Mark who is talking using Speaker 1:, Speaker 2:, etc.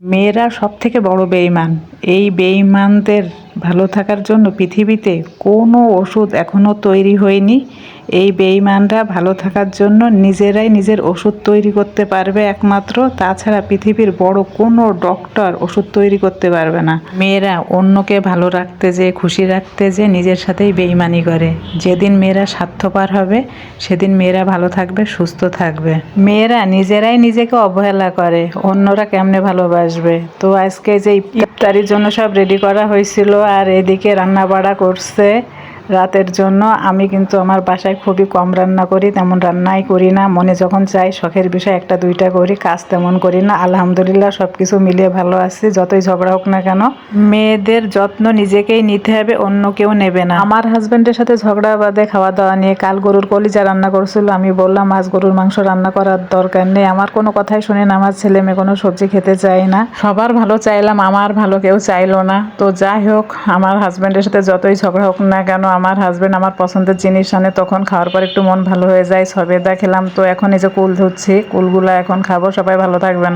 Speaker 1: মেয়েরা সব থেকে বড় বেঈমান। এই বেঈমানদের ভালো থাকার জন্য পৃথিবীতে কোনো ওষুধ এখনও তৈরি হয়নি। এই বেঈমানরা ভালো থাকার জন্য নিজেরাই নিজের ওষুধ তৈরি করতে পারবে একমাত্র। তাছাড়া পৃথিবীর বড় কোনো ডক্টর ওষুধ তৈরি করতে পারবে না। মেয়েরা অন্যকে ভালো রাখতে যেয়ে, খুশি রাখতে যেয়ে নিজের সাথেই বেঈমানি করে। যেদিন মেয়েরা স্বার্থপর হবে সেদিন মেয়েরা ভালো থাকবে, সুস্থ থাকবে। মেয়েরা নিজেরাই নিজেকে অবহেলা করে, অন্যরা কেমনে ভালোবাসবে। তো আজকে যে ইফতারির জন্য সব রেডি করা হয়েছিল, আর এদিকে রান্না বাড়া করছে রাতের জন্য। আমি কিন্তু আমার বাসায় খুবই কম রান্না করি, তেমন রান্নাই করি না। মনে যখন চাই শখের বিষয় একটা দুইটা করি, কাজ তেমন করি না। আলহামদুলিল্লাহ সব কিছু মিলিয়ে ভালো আছি, যতই ঝগড়া হোক না কেন। মেয়েদের যত্ন নিজেকেই নিতে হবে, অন্য কেউ নেবে না। আমার হাজব্যান্ডের সাথে ঝগড়া বাদে খাওয়া দাওয়া নিয়ে। কাল গরুর কলিজা রান্না করছিল, আমি বললাম আজ গরুর মাংস রান্না করার দরকার নেই। আমার কোনো কথাই শুনে না, আমার ছেলে মেয়ে কোনো সবজি খেতে চায় না। সবার ভালো চাইলাম, আমার ভালো কেউ চাইলো না। তো যাই হোক, আমার হাজব্যান্ডের সাথে যতই ঝগড়া হোক না কেন, আমার হাজব্যান্ড আমার পছন্দের জিনিস আনে, তখন খাওয়ার পর একটু মন ভালো হয়ে যায়। সবেদা খেলাম, তো এখন এই যে কুল ধুচ্ছি, কুলগুলা এখন খাবো। সবাই ভালো থাকবেন।